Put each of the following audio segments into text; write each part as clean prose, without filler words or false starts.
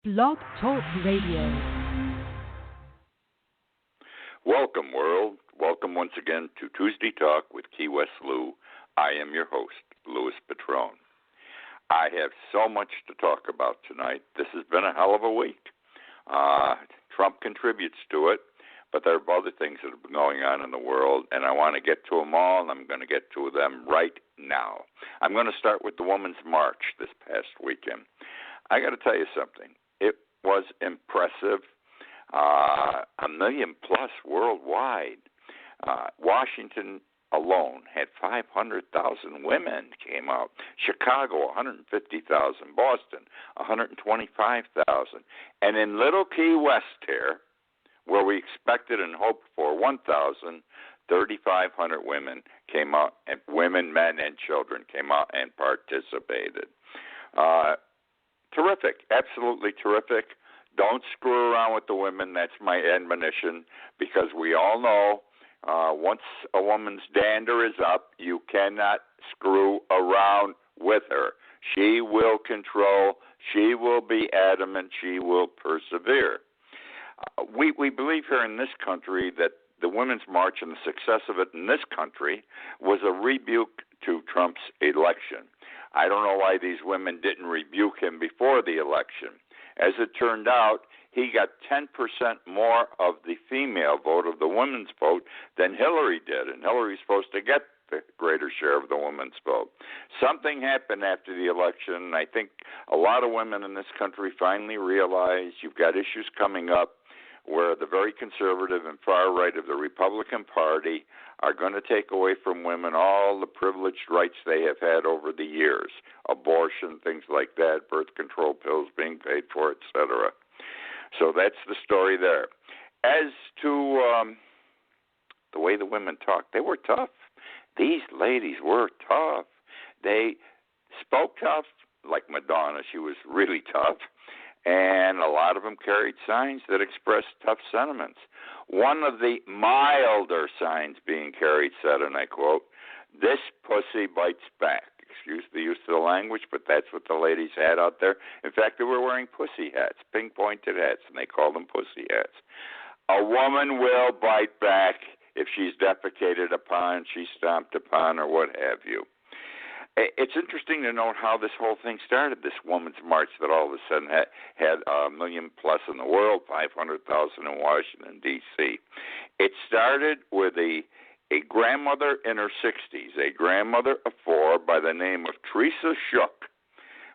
Blog Talk Radio. Welcome, world. Welcome once again to Tuesday Talk with Key West Lou. I am your host, Louis Patrone. I have so much to talk about tonight. This has been a hell of a week. Trump contributes to it, but there are other things that have been going on in the world, and I want to get to them all, and I'm going to get to them right now. I'm going to start with the Women's March this past weekend. I got to tell you something. It was impressive. 1 million plus worldwide. Washington alone had 500,000 women came out. Chicago, 150,000. Boston, 125,000. And in Little Key West here, where we expected and hoped for 1,000, 3,500 women came out, and women, men, and children came out and participated. Terrific, absolutely terrific. Don't screw around with the women. That's my admonition, because we all know once a woman's dander is up, you cannot screw around with her. She will control. She will be adamant. She will persevere. We believe here in this country that the Women's March and the success of it in this country was a rebuke to Trump's election. I don't know why these women didn't rebuke him before the election. As it turned out, he got 10% more of the female vote, of the women's vote, than Hillary did, and Hillary's supposed to get the greater share of the women's vote. Something happened after the election. I think a lot of women in this country finally realized you've got issues coming up where the very conservative and far right of the Republican Party are going to take away from women all the privileged rights they have had over the years, abortion, things like that, birth control pills being paid for, etc. So that's the story there. As to the way the women talked, they were tough. These ladies were tough. They spoke tough, like Madonna. She was really tough. And a lot of them carried signs that expressed tough sentiments. One of the milder signs being carried said, and I quote, "This pussy bites back." Excuse the use of the language, but that's what the ladies had out there. In fact, they were wearing pussy hats, pink-pointed hats, and they called them pussy hats. A woman will bite back if she's defecated upon, she's stomped upon, or what have you. It's interesting to note how this whole thing started, this Women's March that all of a sudden had 1 million plus in the world, 500,000 in Washington, D.C. It started with a grandmother in her 60s, a grandmother of 4 by the name of Teresa Shook,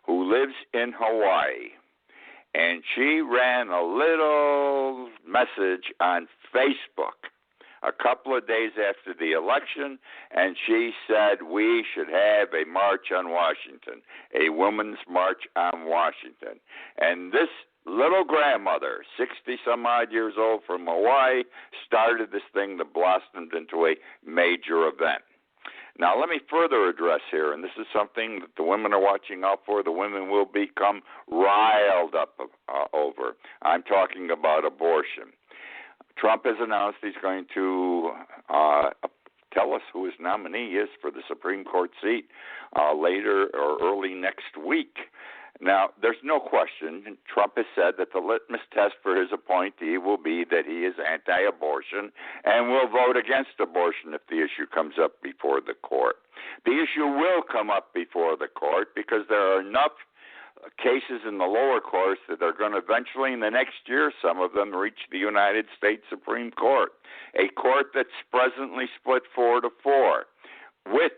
who lives in Hawaii. And she ran a little message on Facebook a couple of days after the election, and she said we should have a march on Washington, a women's march on Washington. And this little grandmother, 60-some-odd years old from Hawaii, started this thing that blossomed into a major event. Now, let me further address here, and this is something that the women are watching out for. The women will become riled up over. I'm talking about abortion. Trump has announced he's going to tell us who his nominee is for the Supreme Court seat later or early next week. Now, there's no question. Trump has said that the litmus test for his appointee will be that he is anti-abortion and will vote against abortion if the issue comes up before the court. The issue will come up before the court because there are enough cases in the lower courts that are going to eventually, in the next year, some of them reach the United States Supreme Court, a court that's presently split 4-4, with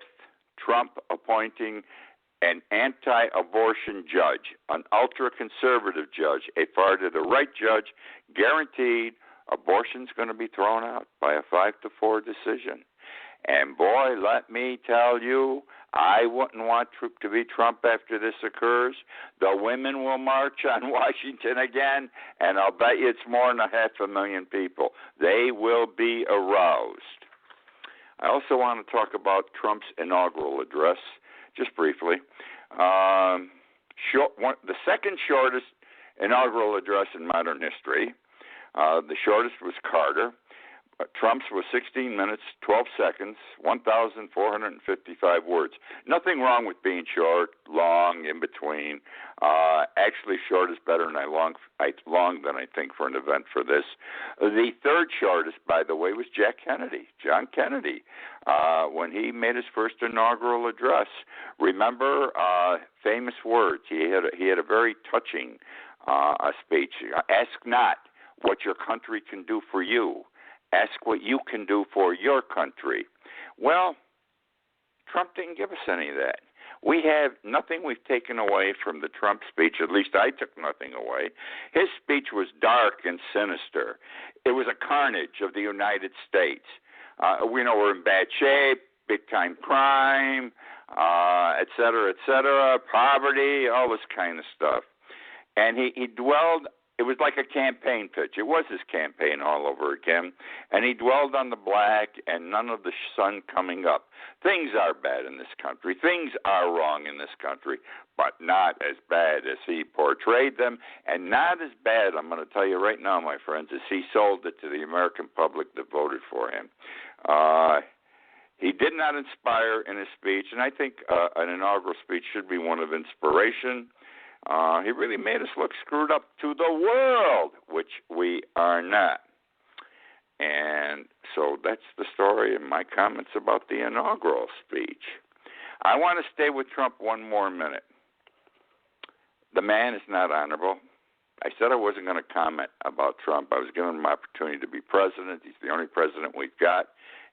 Trump appointing an anti-abortion judge, an ultra-conservative judge, a far-to-the-right judge, guaranteed abortion's going to be thrown out by a 5-4 decision. And boy, let me tell you, I wouldn't want to be Trump after this occurs. The women will march on Washington again, and I'll bet you it's more than 500,000 people. They will be aroused. I also want to talk about Trump's inaugural address, just briefly. The second shortest inaugural address in modern history. The shortest was Carter. Trump's was 16 minutes, 12 seconds, 1,455 words. Nothing wrong with being short, long, in between. Actually, short is better, and I longed than I think for an event for this. The third shortest, by the way, was John Kennedy, when he made his first inaugural address. Remember, famous words. He had a very touching speech. Ask not what your country can do for you. Ask what you can do for your country. Well, Trump didn't give us any of that. We have nothing we've taken away from the Trump speech. At least I took nothing away. His speech was dark and sinister. It was a carnage of the United States. We know we're in bad shape, big-time crime, et cetera, poverty, all this kind of stuff. And he dwelled. It was like a campaign pitch. It was his campaign all over again. And he dwelled on the black and none of the sun coming up. Things are bad in this country. Things are wrong in this country, but not as bad as he portrayed them, and not as bad, I'm going to tell you right now, my friends, as he sold it to the American public that voted for him. He did not inspire in his speech, and I think an inaugural speech should be one of inspiration. He really made us look screwed up to the world, which we are not. And so that's the story and my comments about the inaugural speech. I want to stay with Trump one more minute. The man is not honorable. I said I wasn't going to comment about Trump. I was giving him an opportunity to be president. He's the only president we've got.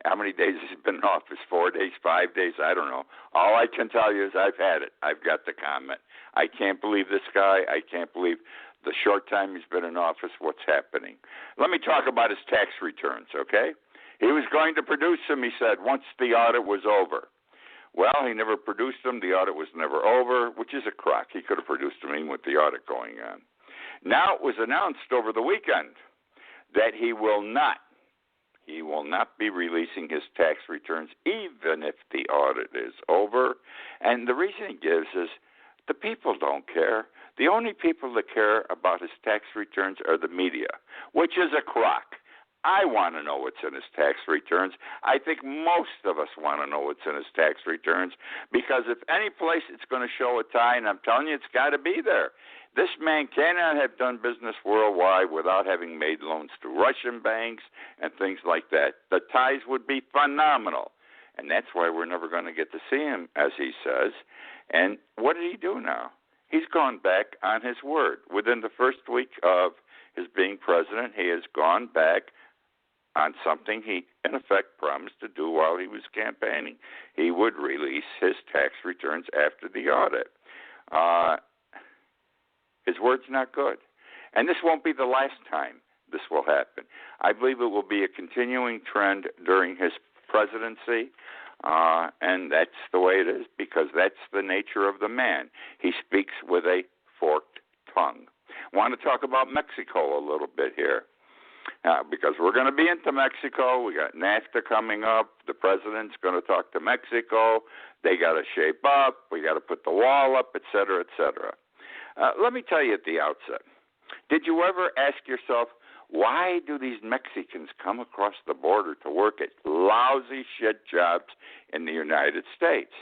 How many days has he been in office? 4 days, 5 days? I don't know. All I can tell you is I've had it. I've got the comment. I can't believe this guy. I can't believe the short time he's been in office, what's happening. Let me talk about his tax returns, okay? He was going to produce them, he said, once the audit was over. Well, he never produced them. The audit was never over, which is a crock. He could have produced them even with the audit going on. Now it was announced over the weekend that he will not be releasing his tax returns even if the audit is over. And the reason he gives is the people don't care. The only people that care about his tax returns are the media, which is a crock. I want to know what's in his tax returns. I think most of us want to know what's in his tax returns, because if any place it's going to show a tie, and I'm telling you, it's got to be there. This man cannot have done business worldwide without having made loans to Russian banks and things like that. The ties would be phenomenal, and that's why we're never going to get to see him, as he says. And what did he do now? He's gone back on his word. Within the first week of his being president, he has gone back on something he, in effect, promised to do while he was campaigning. He would release his tax returns after the audit. His word's not good. And this won't be the last time this will happen. I believe it will be a continuing trend during his presidency, and that's the way it is, because that's the nature of the man. He speaks with a forked tongue. I want to talk about Mexico a little bit here. Because we're going to be into Mexico. We got NAFTA coming up. The president's going to talk to Mexico. They got to shape up. We got to put the wall up, et cetera, et cetera. Let me tell you at the outset, did you ever ask yourself, why do these Mexicans come across the border to work at lousy shit jobs in the United States?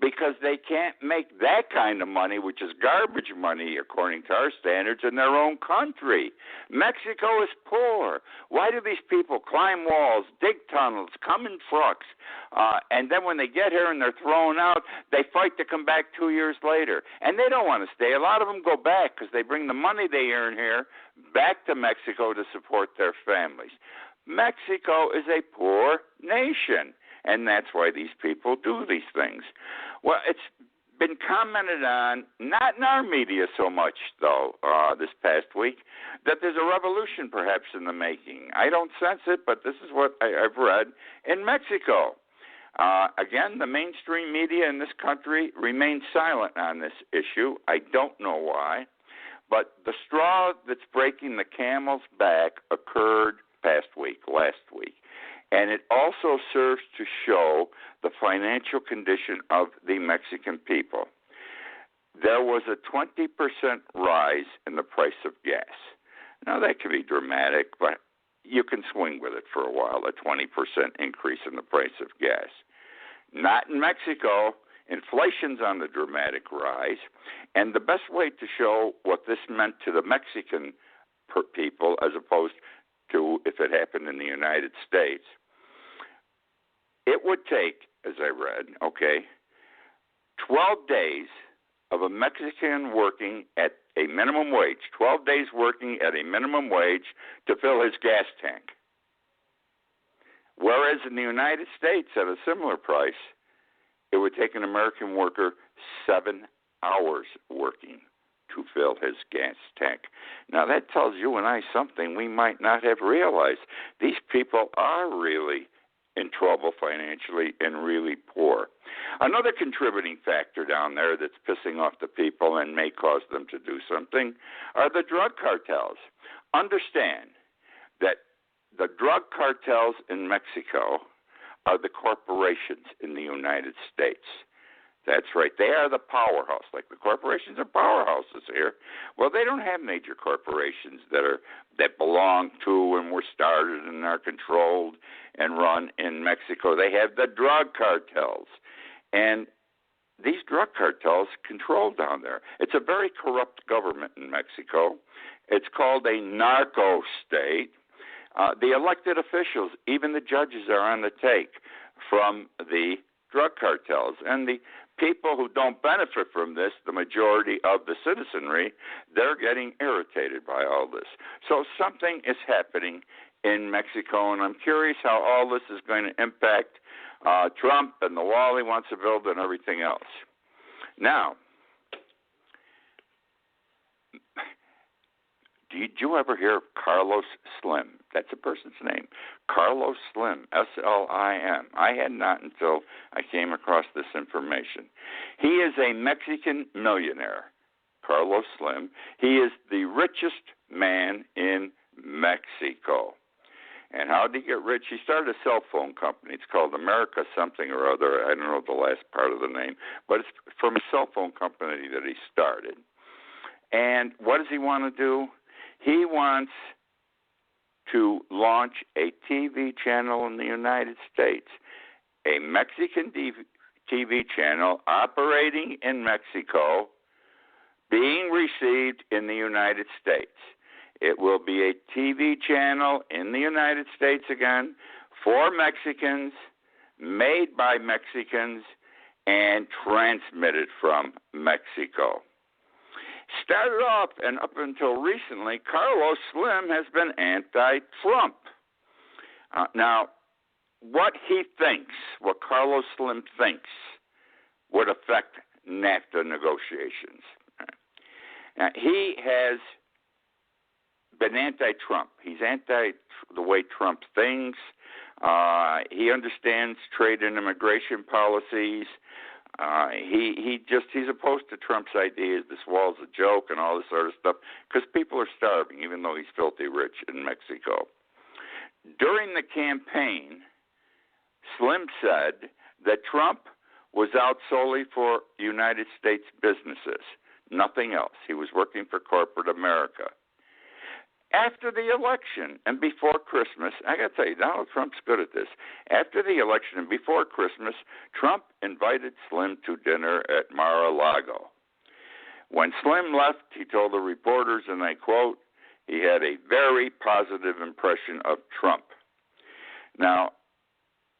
Because they can't make that kind of money, which is garbage money according to our standards, in their own country. Mexico is poor. Why do these people climb walls, dig tunnels, come in trucks, and then when they get here and they're thrown out, they fight to come back 2 years later? And they don't want to stay. A lot of them go back because they bring the money they earn here back to Mexico to support their families. Mexico is a poor nation. And that's why these people do these things. Well, it's been commented on, not in our media so much, though, this past week, that there's a revolution perhaps in the making. I don't sense it, but this is what I've read in Mexico. Again, the mainstream media in this country remains silent on this issue. I don't know why. But the straw that's breaking the camel's back occurred last week. And it also serves to show the financial condition of the Mexican people. There was a 20% rise in the price of gas. Now, that can be dramatic, but you can swing with it for a while, a 20% increase in the price of gas. Not in Mexico. Inflation's on the dramatic rise, and the best way to show what this meant to the Mexican people as opposed to if it happened in the United States, it would take, as I read, 12 days of a Mexican working at a minimum wage, 12 days working at a minimum wage to fill his gas tank. Whereas in the United States, at a similar price, it would take an American worker 7 hours working to fill his gas tank. Now, that tells you and I something we might not have realized. These people are really in trouble financially and really poor. Another contributing factor down there that's pissing off the people and may cause them to do something are the drug cartels. Understand that the drug cartels in Mexico are the corporations in the United States. That's right. They are the powerhouse. Like the corporations are powerhouses here. Well, they don't have major corporations that belong to and were started and are controlled and run in Mexico. They have the drug cartels. And these drug cartels control down there. It's a very corrupt government in Mexico. It's called a narco state. The elected officials, even the judges, are on the take from the drug cartels. And the people who don't benefit from this, the majority of the citizenry, they're getting irritated by all this. So something is happening in Mexico, and I'm curious how all this is going to impact Trump and the wall he wants to build and everything else. Now, did you ever hear of Carlos Slim? That's a person's name. Carlos Slim, S-L-I-M. I had not until I came across this information. He is a Mexican millionaire, Carlos Slim. He is the richest man in Mexico. And how did he get rich? He started a cell phone company. It's called America something or other. I don't know the last part of the name. But it's from a cell phone company that he started. And what does he want to do? He wants to launch a TV channel in the United States, a Mexican TV channel operating in Mexico, being received in the United States. It will be a TV channel in the United States again for Mexicans, made by Mexicans, and transmitted from Mexico. Started off, and up until recently, Carlos Slim has been anti-Trump. Now, what he thinks, what Carlos Slim thinks, would affect NAFTA negotiations. Now, he has been anti-Trump. He's anti the way Trump thinks. He understands trade and immigration policies. He's opposed to Trump's ideas. This wall's a joke and all this sort of stuff because people are starving, even though he's filthy rich in Mexico. During the campaign, Slim said that Trump was out solely for United States businesses, nothing else. He was working for corporate America. After the election and before Christmas, I got to tell you, Donald Trump's good at this. After the election and before Christmas, Trump invited Slim to dinner at Mar-a-Lago. When Slim left, he told the reporters, and I quote, he had a very positive impression of Trump. Now,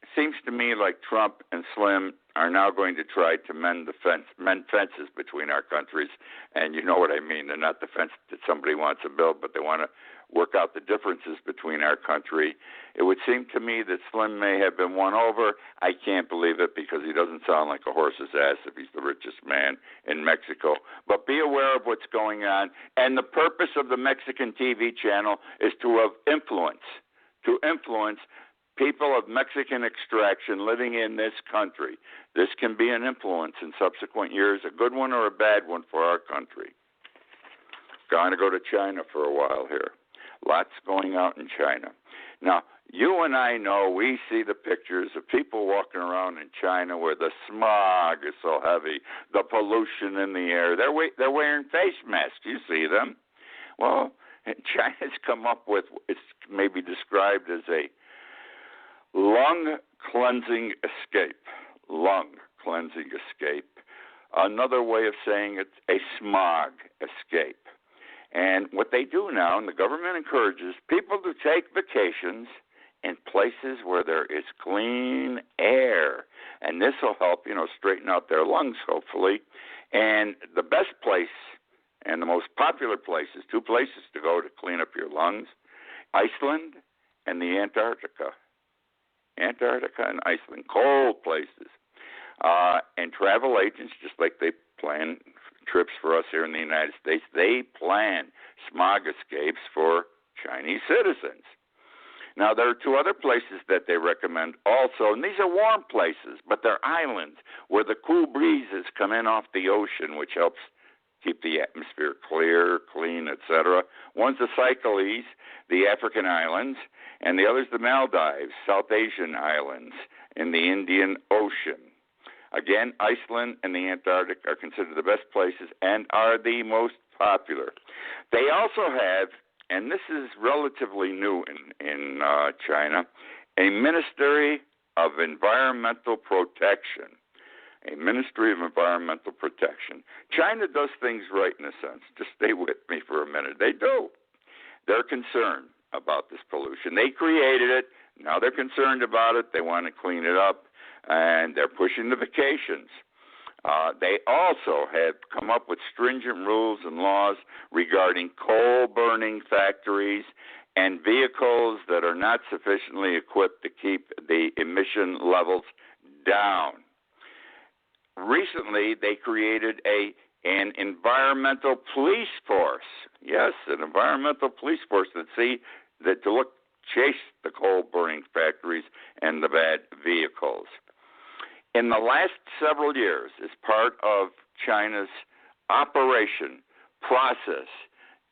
it seems to me like Trump and Slim are now going to try to mend fences between our countries. And you know what I mean. They're not the fence that somebody wants to build, but they want to work out the differences between our country. It would seem to me that Slim may have been won over. I can't believe it because he doesn't sound like a horse's ass if he's the richest man in Mexico. But be aware of what's going on. And the purpose of the Mexican TV channel is to have influence people of Mexican extraction living in this country. This can be an influence in subsequent years, a good one or a bad one for our country. Going to go to China for a while here. Lots going out in China. Now, you and I know, we see the pictures of people walking around in China where the smog is so heavy, the pollution in the air. They're wearing face masks. You see them. Well, China's come up with, it's maybe described as a lung cleansing escape. Lung cleansing escape. Another way of saying it's a smog escape. And what they do now, and the government encourages people to take vacations in places where there is clean air. And this will help, straighten out their lungs, hopefully. And the best place and the most popular places, two places to go to clean up your lungs, Iceland and the Antarctica. Antarctica and Iceland, cold places. And travel agents, just like they plan trips for us here in the United States, they plan smog escapes for Chinese citizens. Now, there are two other places that they recommend also, and these are warm places, but they're islands where the cool breezes come in off the ocean, which helps keep the atmosphere clear, clean, etc. One's the Seychelles, the African islands, and the other's the Maldives, South Asian islands in the Indian Ocean. Again, Iceland and the Antarctic are considered the best places and are the most popular. They also have, and this is relatively new in China, a Ministry of Environmental Protection. A Ministry of Environmental Protection. China does things right in a sense. Just stay with me for a minute. They do. They're concerned about this pollution. They created it. Now they're concerned about it. They want to clean it up. And they're pushing the vacations. They also have come up with stringent rules and laws regarding coal-burning factories and vehicles that are not sufficiently equipped to keep the emission levels down. Recently, they created an environmental police force. Yes, an environmental police force to chase the coal-burning factories and the bad vehicles. In the last several years, as part of China's operation process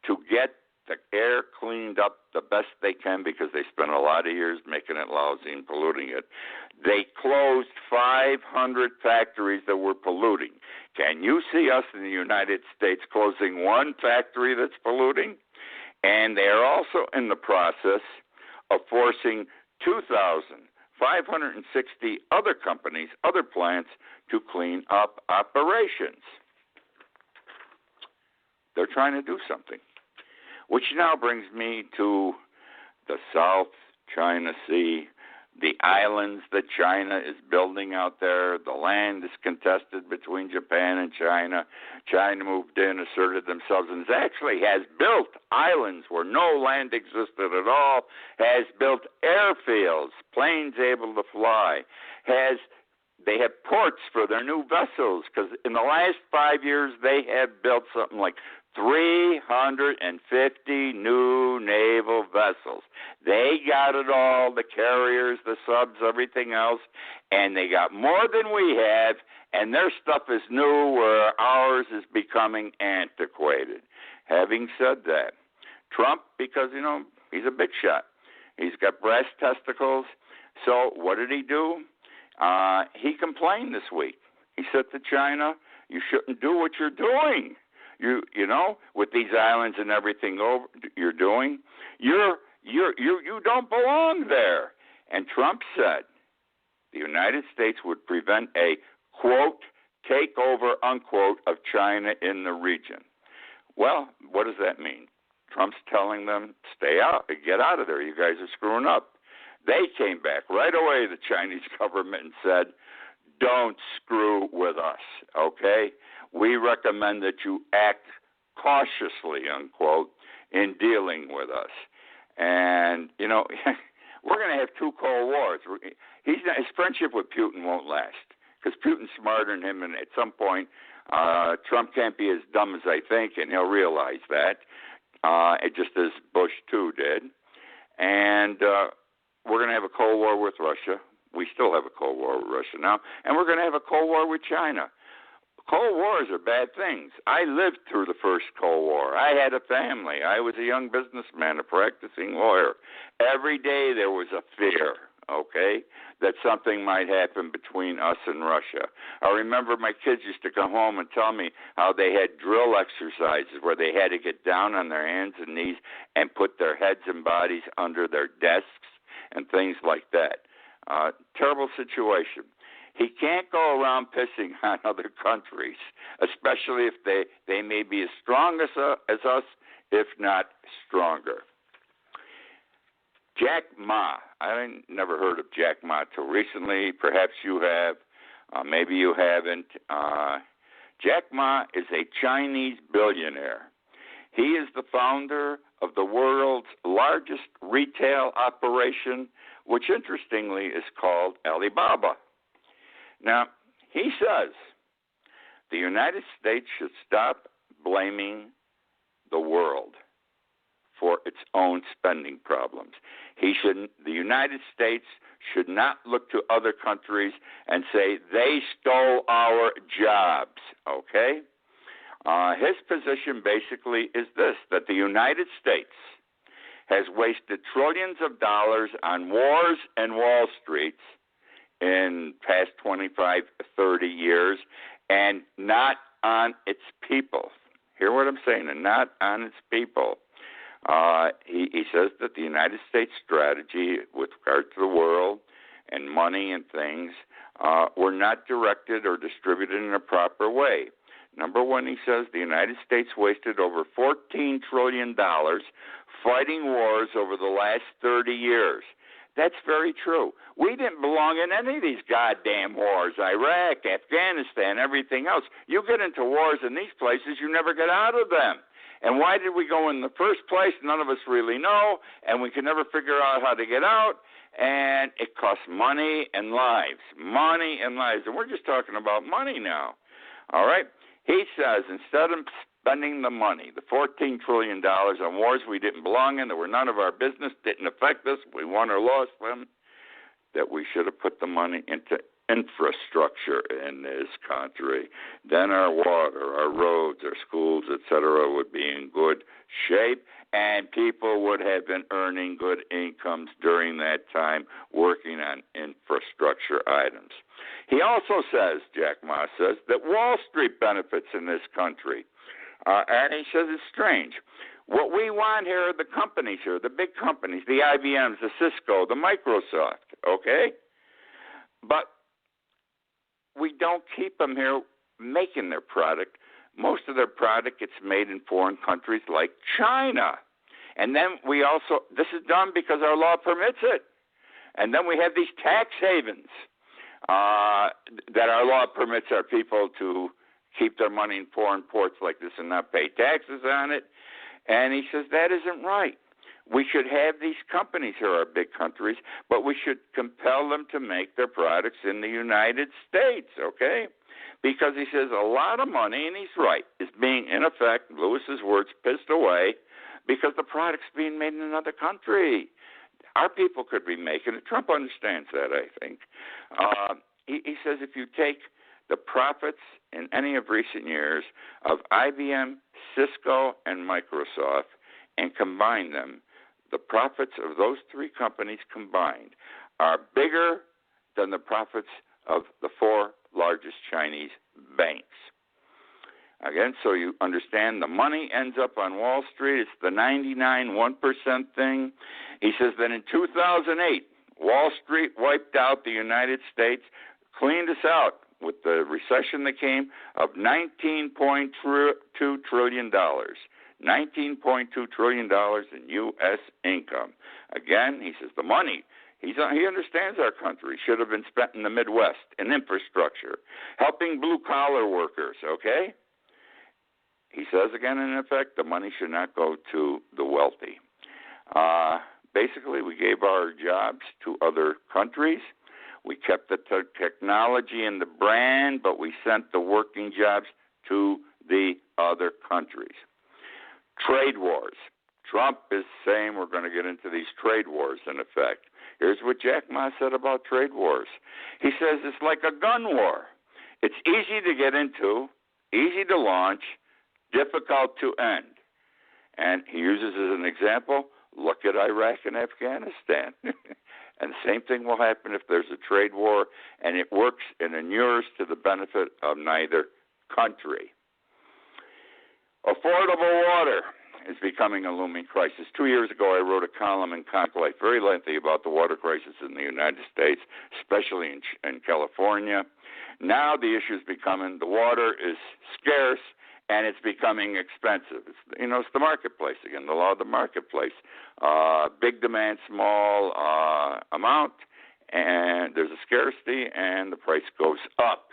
to get the air cleaned up the best they can, because they spent a lot of years making it lousy and polluting it, they closed 500 factories that were polluting. Can you see us in the United States closing one factory that's polluting? And they are also in the process of forcing 2,560 other companies, other plants, to clean up operations. They're trying to do something. Which now brings me to the South China Sea, the islands that China is building out there. The land is contested between Japan and China. China moved in, asserted themselves, and actually has built islands where no land existed at all, has built airfields, planes able to fly, they have ports for their new vessels, because in the last 5 years they have built something like 350 new naval vessels. They got it all, the carriers, the subs, everything else, and they got more than we have, and their stuff is new where ours is becoming antiquated. Having said that, Trump, because, he's a big shot. He's got brass testicles. So what did he do? He complained this week. He said to China, you shouldn't do what you're doing. You know, with these islands and everything you're doing, you don't belong there. And Trump said the United States would prevent a, quote, takeover, unquote, of China in the region. Well, what does that mean? Trump's telling them, stay out, get out of there. You guys are screwing up. They came back right away, the Chinese government, and said, don't screw with us, okay? We recommend that you act cautiously, unquote, in dealing with us. And, we're going to have two Cold Wars. His friendship with Putin won't last, because Putin's smarter than him, and at some point, Trump can't be as dumb as I think, and he'll realize that, just as Bush, too, did. And we're going to have a Cold War with Russia. We still have a Cold War with Russia now. And we're going to have a Cold War with China. Cold Wars are bad things. I lived through the first Cold War. I had a family. I was a young businessman, a practicing lawyer. Every day there was a fear, okay, that something might happen between us and Russia. I remember my kids used to come home and tell me how they had drill exercises where they had to get down on their hands and knees and put their heads and bodies under their desks and things like that. Terrible situation. He can't go around pissing on other countries, especially if they may be as strong as us, if not stronger. Jack Ma. I never heard of Jack Ma till recently. Perhaps you have. Maybe you haven't. Jack Ma is a Chinese billionaire. He is the founder of the world's largest retail operation, which interestingly is called Alibaba. Now, he says the United States should stop blaming the world for its own spending problems. The United States should not look to other countries and say they stole our jobs, okay? His position basically is this, that the United States has wasted trillions of dollars on wars and Wall Streets in past 25, 30 years, and not on its people. Hear what I'm saying? And not on its people. He says that the United States strategy with regard to the world and money and things were not directed or distributed in a proper way. Number one, he says the United States wasted over $14 trillion fighting wars over the last 30 years. That's very true. We didn't belong in any of these goddamn wars, Iraq, Afghanistan, everything else. You get into wars in these places, you never get out of them. And why did we go in the first place? None of us really know, and we can never figure out how to get out. And it costs money and lives. Money and lives. And we're just talking about money now. All right? He says instead of spending the money, the $14 trillion on wars we didn't belong in, that were none of our business, didn't affect us, we won or lost them, that we should have put the money into infrastructure in this country. Then our water, our roads, our schools, etc., would be in good shape, and people would have been earning good incomes during that time working on infrastructure items. He also says, Jack Ma says, that Wall Street benefits in this country. And he says it's strange. What we want here are the companies here, the big companies, the IBMs, the Cisco, the Microsoft, okay? But we don't keep them here making their product. Most of their product gets made in foreign countries like China. And then we also, this is done because our law permits it. And then we have these tax havens that our law permits our people to keep their money in foreign ports like this and not pay taxes on it. And he says that isn't right. We should have these companies here, our big countries, but we should compel them to make their products in the United States, okay? Because he says a lot of money, and he's right, is being, in effect, Lewis's words, pissed away because the product's being made in another country. Our people could be making it. Trump understands that, I think. He says if you take the profits in any of recent years of IBM, Cisco, and Microsoft and combine them, the profits of those three companies combined are bigger than the profits of the four largest Chinese banks. Again, so you understand the money ends up on Wall Street. It's the 99.1% thing. He says that in 2008, Wall Street wiped out the United States, cleaned us out with the recession that came of $19.2 trillion. $19.2 trillion in U.S. income. Again, he says the money, he understands our country, should have been spent in the Midwest, in infrastructure, helping blue-collar workers, okay? He says again, in effect, the money should not go to the wealthy. Basically, we gave our jobs to other countries. We kept the technology and the brand, but we sent the working jobs to the other countries. Trade wars. Trump is saying we're going to get into these trade wars, in effect. Here's what Jack Ma said about trade wars. He says it's like a gun war. It's easy to get into, easy to launch, difficult to end. And he uses as an example, look at Iraq and Afghanistan. And the same thing will happen if there's a trade war, and it works and inures to the benefit of neither country. Affordable water. is becoming a looming crisis. 2 years ago, I wrote a column in Conclave, very lengthy, about the water crisis in the United States, especially in California. Now the issue is becoming the water is scarce and it's becoming expensive. It's the marketplace again, the law of the marketplace. Big demand, small amount, and there's a scarcity, and the price goes up.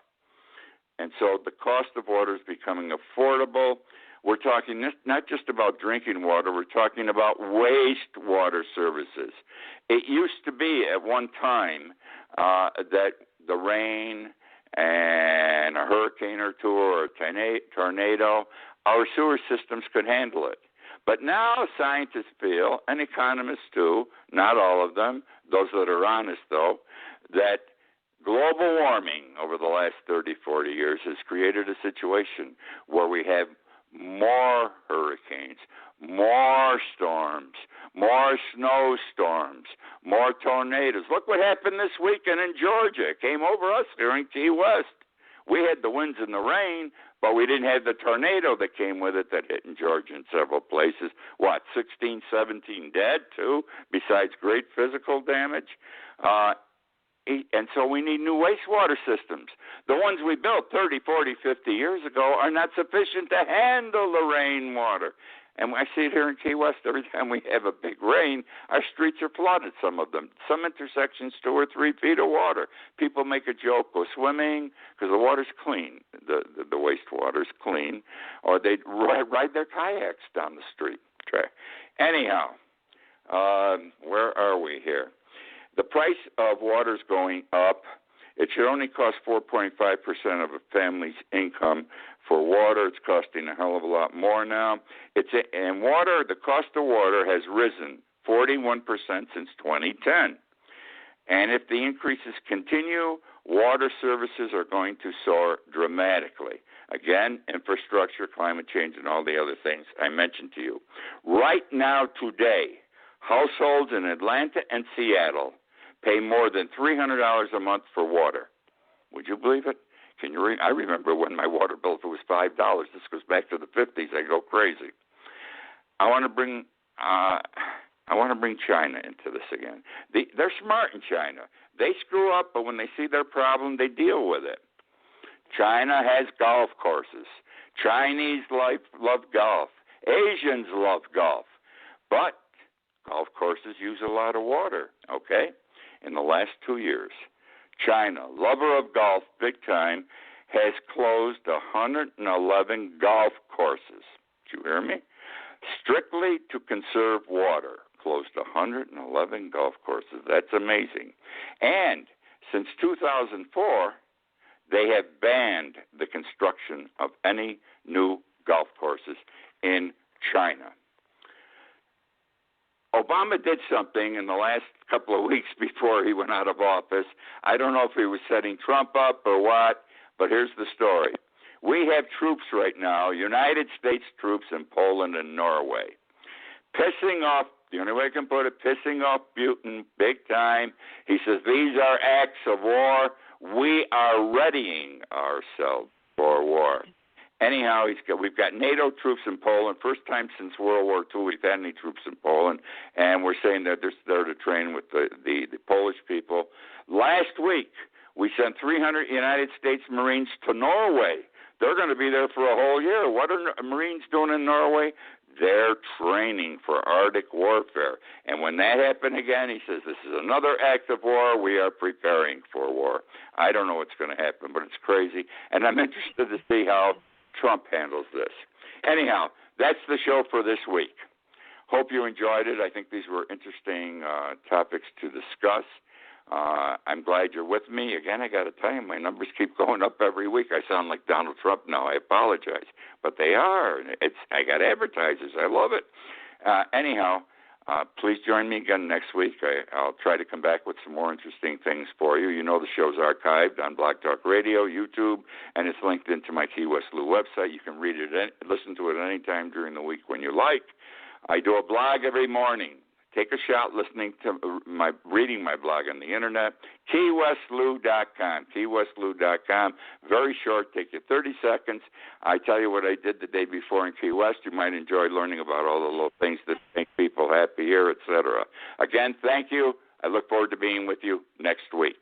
And so the cost of water is becoming affordable. We're talking not just about drinking water, we're talking about wastewater services. It used to be at one time that the rain and a hurricane or two or a tornado, our sewer systems could handle it. But now scientists feel, and economists too, not all of them, those that are honest though, that global warming over the last 30, 40 years has created a situation where we have more hurricanes, more storms, more snowstorms, more tornadoes. Look what happened this weekend in Georgia. It came over us here in Key West. We had the winds and the rain, but we didn't have the tornado that came with it that hit in Georgia in several places. 16, 17 dead, too, besides great physical damage? And so we need new wastewater systems. The ones we built 30, 40, 50 years ago are not sufficient to handle the rainwater. And I see it here in Key West every time we have a big rain, our streets are flooded, some of them. Some intersections 2 or 3 feet of water. People make a joke, go swimming, because the water's clean. The wastewater's clean. Or they ride their kayaks down the street. Anyhow, where are we here? The price of water is going up. It should only cost 4.5% of a family's income for water. It's costing a hell of a lot more now. And water, the cost of water has risen 41% since 2010. And if the increases continue, water services are going to soar dramatically. Again, infrastructure, climate change, and all the other things I mentioned to you. Right now, today, households in Atlanta and Seattle pay more than $300 a month for water. Would you believe it? I remember when my water bill was $5. This goes back to the 50s. I go crazy. I want to bring China into this again. They're smart in China. They screw up, but when they see their problem, they deal with it. China has golf courses. Chinese love golf. Asians love golf. But golf courses use a lot of water, okay? In the last 2 years, China, lover of golf big time, has closed 111 golf courses. Did you hear me? Strictly to conserve water. Closed 111 golf courses. That's amazing. And since 2004, they have banned the construction of any new golf courses in China. Obama did something in the last couple of weeks before he went out of office. I don't know if he was setting Trump up or what, but here's the story. We have troops right now, United States troops in Poland and Norway, pissing off, the only way I can put it, pissing off Putin big time. He says, these are acts of war. We are readying ourselves for war. Anyhow, we've got NATO troops in Poland. First time since World War II we've had any troops in Poland, and we're saying that they're there to train with the Polish people. Last week, we sent 300 United States Marines to Norway. They're going to be there for a whole year. What are Marines doing in Norway? They're training for Arctic warfare. And when that happened again, he says, this is another act of war. We are preparing for war. I don't know what's going to happen, but it's crazy. And I'm interested to see how Trump handles this. Anyhow, that's the show for this week. Hope you enjoyed it. I think these were interesting topics to discuss. I'm glad you're with me. Again, I got to tell you, my numbers keep going up every week. I sound like Donald Trump now. I apologize. But they are. I got advertisers. I love it. Anyhow, please join me again next week. I'll try to come back with some more interesting things for you. You know the show's archived on Blog Talk Radio, YouTube, and it's linked into my Key West Lou website. You can read it, listen to it any time during the week when you like. I do a blog every morning, take a shot listening to reading my blog on the internet, KeyWestLou.com, KeyWestLou.com. Very short, take you 30 seconds. I tell you what I did the day before in Key West. You might enjoy learning about all the little things that make people happy here, etc. Again, thank you. I look forward to being with you next week.